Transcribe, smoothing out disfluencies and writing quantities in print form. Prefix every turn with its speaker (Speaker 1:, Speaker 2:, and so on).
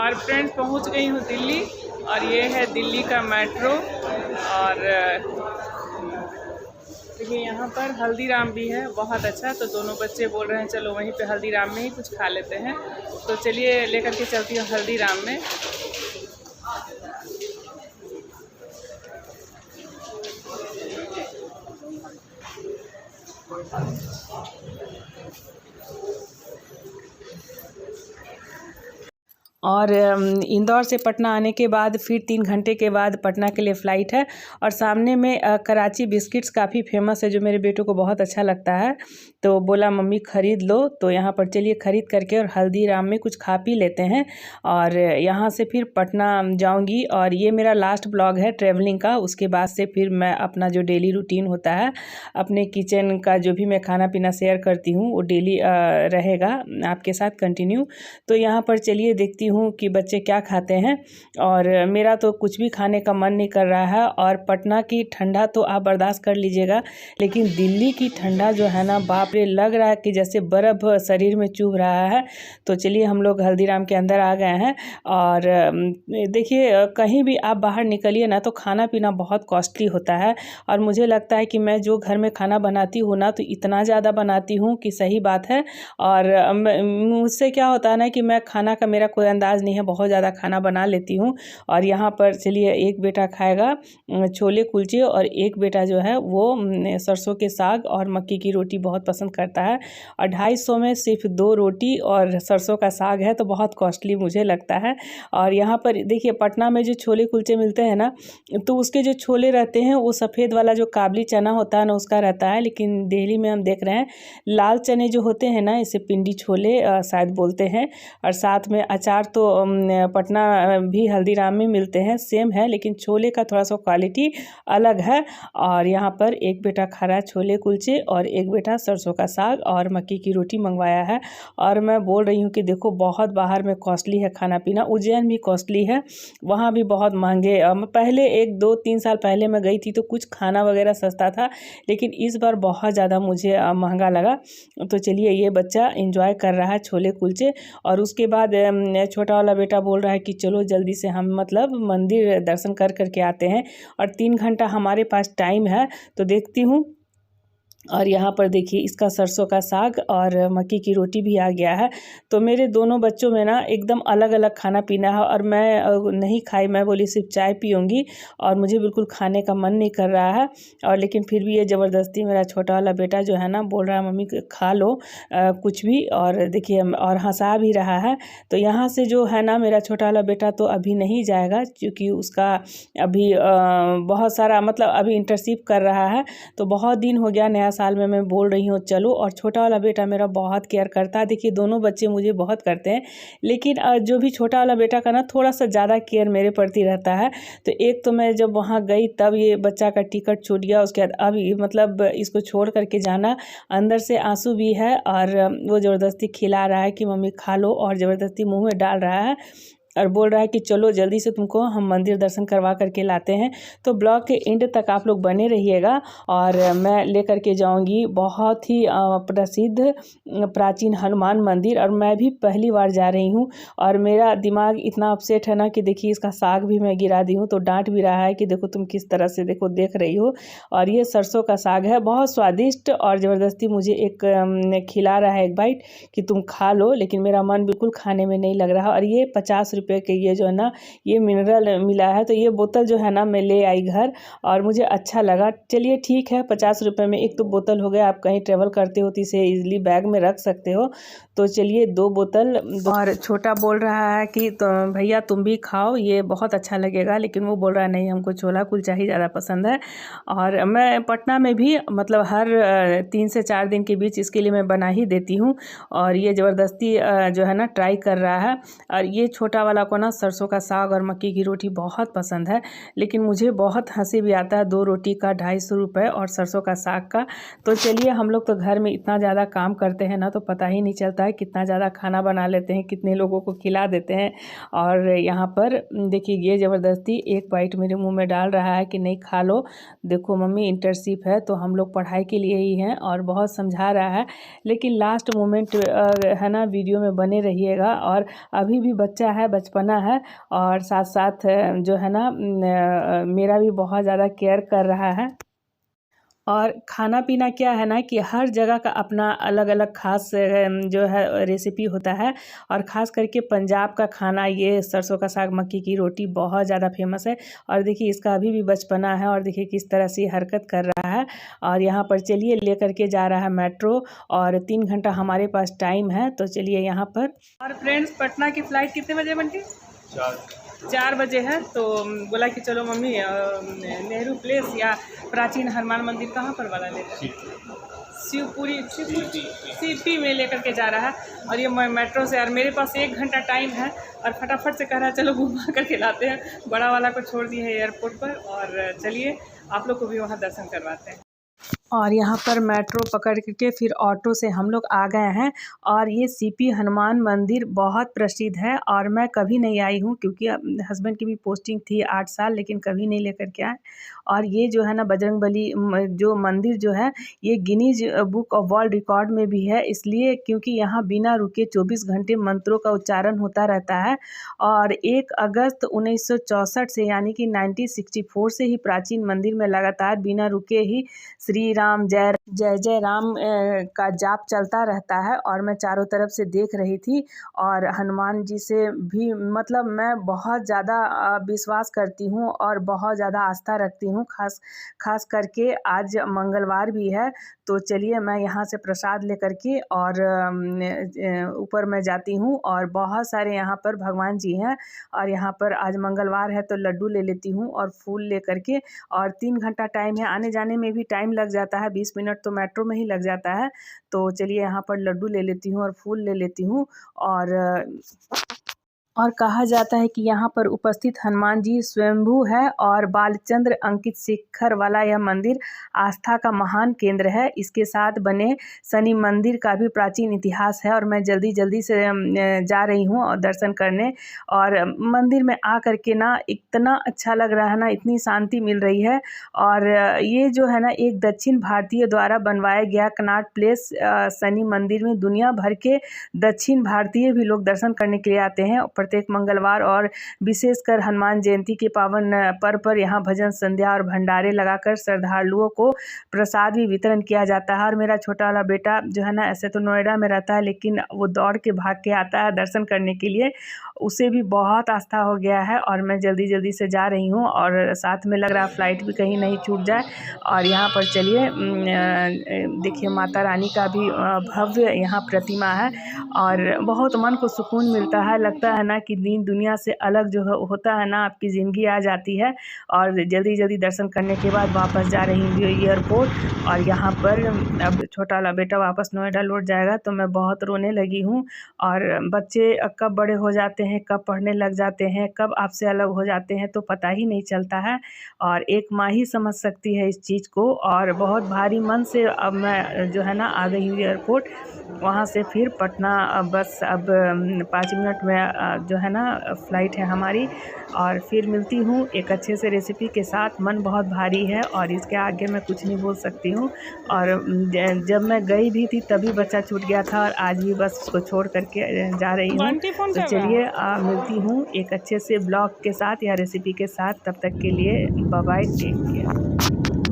Speaker 1: और फ्रेंड्स पहुंच गई हूँ दिल्ली और ये है दिल्ली का मेट्रो। और देखिए यहाँ पर हल्दीराम भी है, बहुत अच्छा। तो दोनों बच्चे बोल रहे हैं चलो वहीं पे हल्दीराम में ही कुछ खा लेते हैं, तो चलिए लेकर के चलती हूँ हल्दीराम में। और इंदौर से पटना आने के बाद फिर 3 घंटे के बाद पटना के लिए फ़्लाइट है। और सामने में कराची बिस्किट्स काफ़ी फेमस है, जो मेरे बेटे को बहुत अच्छा लगता है। तो बोला मम्मी ख़रीद लो, तो यहाँ पर चलिए ख़रीद करके और हल्दीराम में कुछ खा पी लेते हैं और यहाँ से फिर पटना जाऊँगी। और ये मेरा लास्ट ब्लॉग है ट्रैवलिंग का। उसके बाद से फिर मैं अपना जो डेली रूटीन होता है, अपने किचन का जो भी मैं खाना पीना शेयर करती हूँ, वो डेली रहेगा आपके साथ कंटिन्यू। तो यहाँ पर चलिए देखती हूँ कि बच्चे क्या खाते हैं। और मेरा तो कुछ भी खाने का मन नहीं कर रहा है। और पटना की ठंडा तो आप बर्दाश्त कर लीजिएगा, लेकिन दिल्ली की ठंडा जो है ना, बाप रे, लग रहा है कि जैसे बर्फ़ शरीर में चुभ रहा है। तो चलिए हम लोग हल्दीराम के अंदर आ गए हैं। और देखिए कहीं भी आप बाहर निकलिए ना, तो खाना पीना बहुत कॉस्टली होता है। और मुझे लगता है कि मैं जो घर में खाना बनाती हूँ ना, तो इतना ज़्यादा बनाती हूँ कि सही बात है। और मुझसे क्या होता है ना कि मैं खाना का मेरा कोई अंदाज़ नहीं है, बहुत ज़्यादा खाना बना लेती हूँ। और यहाँ पर चलिए एक बेटा खाएगा छोले कुलचे, और एक बेटा जो है वो सरसों के साग और मक्की की रोटी बहुत पसंद करता है। और 250 में सिर्फ 2 रोटी और सरसों का साग है, तो बहुत कॉस्टली मुझे लगता है। और यहाँ पर देखिए पटना में जो छोले कुलचे मिलते हैं ना, तो उसके जो छोले रहते हैं वो सफ़ेद वाला जो काबली चना होता है ना, उसका रहता है। लेकिन दिल्ली में हम देख रहे हैं लाल चने जो होते हैं ना, इसे पिंडी छोले शायद बोलते हैं। और साथ में अचार तो पटना भी हल्दीराम में मिलते हैं, सेम है, लेकिन छोले का थोड़ा सा क्वालिटी अलग है। और यहाँ पर एक बेटा खा रहा है छोले कुलचे और एक बेटा सरसों का साग और मक्की की रोटी मंगवाया है। और मैं बोल रही हूँ कि देखो बहुत बाहर में कॉस्टली है खाना पीना। उज्जैन भी कॉस्टली है, वहाँ भी बहुत महंगे। पहले 1-2-3 साल पहले मैं गई थी तो कुछ खाना वगैरह सस्ता था, लेकिन इस बार बहुत ज़्यादा मुझे महंगा लगा। तो चलिए ये बच्चा एंजॉय कर रहा है छोले कुलचे। और उसके बाद छोटा वाला बेटा बोल रहा है कि चलो जल्दी से हम मतलब मंदिर दर्शन कर करके आते हैं। और 3 घंटा हमारे पास टाइम है, तो देखती हूँ। और यहाँ पर देखिए इसका सरसों का साग और मक्की की रोटी भी आ गया है। तो मेरे दोनों बच्चों में ना एकदम अलग अलग खाना पीना है। और मैं नहीं खाई, मैं बोली सिर्फ चाय पीऊँगी और मुझे बिल्कुल खाने का मन नहीं कर रहा है। और लेकिन फिर भी ये ज़बरदस्ती मेरा छोटा वाला बेटा जो है ना, बोल रहा है मम्मी खा लो कुछ भी। और देखिए और हंसा भी रहा है। तो यहाँ से जो है ना, मेरा छोटा वाला बेटा तो अभी नहीं जाएगा, क्योंकि उसका अभी बहुत सारा मतलब अभी इंटर्नशिप कर रहा है। तो बहुत दिन हो गया, नया साल में मैं बोल रही हूँ चलो। और छोटा वाला बेटा मेरा बहुत केयर करता है। देखिए दोनों बच्चे मुझे बहुत करते हैं, लेकिन जो भी छोटा वाला बेटा का ना थोड़ा सा ज़्यादा केयर मेरे प्रति रहता है। तो एक तो मैं जब वहाँ गई तब ये बच्चा का टिकट छूट गया, उसके बाद अब मतलब इसको छोड़ करके जाना, अंदर से आंसू भी है। और वो ज़बरदस्ती खिला रहा है कि मम्मी खा लो, और ज़बरदस्ती मुँह में डाल रहा है और बोल रहा है कि चलो जल्दी से तुमको हम मंदिर दर्शन करवा करके लाते हैं। तो ब्लॉग के एंड तक आप लोग बने रहिएगा। और मैं लेकर के जाऊंगी बहुत ही प्रसिद्ध प्राचीन हनुमान मंदिर। और मैं भी पहली बार जा रही हूँ, और मेरा दिमाग इतना अपसेट है ना कि देखिए इसका साग भी मैं गिरा दी हूँ। तो डांट भी रहा है कि देखो तुम किस तरह से देखो देख रही हो। और ये सरसों का साग है, बहुत स्वादिष्ट। और ज़बरदस्ती मुझे एक खिला रहा है एक बाइट कि तुम खा लो, लेकिन मेरा मन बिल्कुल खाने में नहीं लग रहा। और ये 50 रुपये के ये जो है ना, ये मिनरल मिला है। तो ये बोतल जो है ना मैं ले आई घर, और मुझे अच्छा लगा। चलिए ठीक है, 50 रुपये में एक तो बोतल हो गया। आप कहीं ट्रेवल करते हो तो इसे ईजिली बैग में रख सकते हो। तो चलिए 2 बोतल। और छोटा बोल रहा है कि तो भैया तुम भी खाओ, ये बहुत अच्छा लगेगा। लेकिन वो बोल रहा है नहीं, हमको छोला कुलचा ही ज़्यादा पसंद है। और मैं पटना में भी मतलब हर 3 से 4 दिन के बीच इसके लिए मैं बना ही देती हूँ। और ये ज़बरदस्ती जो है ना ट्राई कर रहा है। और ये छोटा वाला को ना सरसों का साग और मक्की की रोटी बहुत पसंद है। लेकिन मुझे बहुत हंसी भी आता है, 2 रोटी का 250 रुपये और सरसों का साग का। तो चलिए हम लोग तो घर में इतना ज़्यादा काम करते हैं ना, तो पता ही नहीं चलता है कितना ज़्यादा खाना बना लेते हैं, कितने लोगों को खिला देते हैं। और यहाँ पर देखिए ये ज़बरदस्ती एक बाइट मेरे मुंह में डाल रहा है कि नहीं खा लो, देखो मम्मी इंटर्नशिप है तो हम लोग पढ़ाई के लिए ही हैं। और बहुत समझा रहा है, लेकिन लास्ट मोमेंट है ना, वीडियो में बने रहिएगा। और अभी भी बच्चा है, बचपना है और साथ साथ जो है ना मेरा भी बहुत ज़्यादा केयर कर रहा है। और खाना पीना क्या है ना कि हर जगह का अपना अलग अलग ख़ास जो है रेसिपी होता है। और ख़ास करके पंजाब का खाना ये सरसों का साग मक्की की रोटी बहुत ज़्यादा फेमस है। और देखिए इसका अभी भी बचपना है और देखिए किस तरह से हरकत कर रहा है। और यहाँ पर चलिए लेकर के जा रहा है मेट्रो और 3 घंटा हमारे पास टाइम है, तो चलिए यहाँ पर। और फ्रेंड्स, पटना की फ़्लाइट कितने बजे बनती? 4 बजे है। तो बोला कि चलो मम्मी नेहरू प्लेस या प्राचीन हनुमान मंदिर कहाँ पर वाला लेकर? शिवपुरी सीपी में लेकर के जा रहा है। और ये मेट्रो से, और मेरे पास 1 घंटा टाइम है और फटाफट से कह रहा है चलो घुमा करके लाते हैं। बड़ा वाला को छोड़ दिए हैं एयरपोर्ट पर और चलिए आप लोग को भी वहाँ दर्शन करवाते हैं। और यहाँ पर मेट्रो पकड़ के फिर ऑटो से हम लोग आ गए हैं। और ये सीपी हनुमान मंदिर बहुत प्रसिद्ध है और मैं कभी नहीं आई हूँ क्योंकि हस्बैंड की भी पोस्टिंग थी 8 साल, लेकिन कभी नहीं लेकर के आए। और ये जो है ना बजरंगबली जो मंदिर जो है ये Guinness book of world record में भी है, इसलिए क्योंकि यहाँ बिना रुके 24 घंटे मंत्रों का उच्चारण होता रहता है। और 1 अगस्त 1964 से यानी कि 1964 से ही प्राचीन मंदिर में लगातार बिना रुके ही श्री राम जय जय जय राम का जाप चलता रहता है। और मैं चारों तरफ से देख रही थी और हनुमान जी से भी मतलब मैं बहुत ज़्यादा विश्वास करती हूँ और बहुत ज़्यादा आस्था रखती हूँ। खास करके आज मंगलवार भी है, तो चलिए मैं यहाँ से प्रसाद लेकर के और ऊपर मैं जाती हूँ। और बहुत सारे यहाँ पर भगवान जी हैं और यहाँ पर आज मंगलवार है तो लड्डू ले लेती हूँ और फूल लेकर के। और 3 घंटा टाइम है, आने जाने में भी टाइम लग जाता है, 20 मिनट तो मेट्रो में ही लग जाता है। तो चलिए यहाँ पर लड्डू ले लेती हूँ और फूल ले लेती हूँ। और कहा जाता है कि यहाँ पर उपस्थित हनुमान जी स्वयंभू है और बालचंद्र अंकित शिखर वाला यह मंदिर आस्था का महान केंद्र है। इसके साथ बने शनि मंदिर का भी प्राचीन इतिहास है। और मैं जल्दी से जा रही हूँ और दर्शन करने। और मंदिर में आ कर के ना इतना अच्छा लग रहा है ना, इतनी शांति मिल रही है। और ये जो है ना एक दक्षिण भारतीय द्वारा बनवाया गया कनॉट प्लेस शनि मंदिर में दुनिया भर के दक्षिण भारतीय भी लोग दर्शन करने के लिए आते हैं प्रत्येक मंगलवार। और विशेषकर हनुमान जयंती के पावन पर्व पर यहाँ भजन संध्या और भंडारे लगाकर श्रद्धालुओं को प्रसाद भी वितरण किया जाता है। और मेरा छोटा वाला बेटा जो है ना ऐसे तो नोएडा में रहता है, लेकिन वो दौड़ के भाग के आता है दर्शन करने के लिए, उसे भी बहुत आस्था हो गया है। और मैं जल्दी से जा रही हूँ और साथ में लग रहा है फ़्लाइट भी कहीं नहीं छूट जाए। और यहाँ पर चलिए देखिए माता रानी का भी भव्य यहाँ प्रतिमा है और बहुत मन को सुकून मिलता है। लगता है ना कि दीन दुनिया से अलग जो होता है ना, आपकी ज़िंदगी आ जाती है। और जल्दी दर्शन करने के बाद वापस जा रही हूँ एयरपोर्ट। और यहाँ पर अब छोटा वाला बेटा वापस नोएडा लौट जाएगा तो मैं बहुत रोने लगी हूँ। और बच्चे कब बड़े हो जाते हैं, कब पढ़ने लग जाते हैं, कब आपसे अलग हो जाते हैं तो पता ही नहीं चलता है। और एक माँ ही समझ सकती है इस चीज़ को। और बहुत भारी मन से अब मैं जो है ना आ गई हूँ एयरपोर्ट। वहाँ से फिर पटना बस अब 5 मिनट में जो है ना फ़्लाइट है हमारी। और फिर मिलती हूँ एक अच्छे से रेसिपी के साथ। मन बहुत भारी है और इसके आगे मैं कुछ नहीं बोल सकती हूँ। और जब मैं गई भी थी तभी बच्चा छूट गया था और आज भी बस उसको छोड़ करके जा रही हूँ। तो चलिए मिलती हूँ एक अच्छे से ब्लॉग के साथ या रेसिपी के साथ। तब तक के लिए बाय बाय, टेक केयर।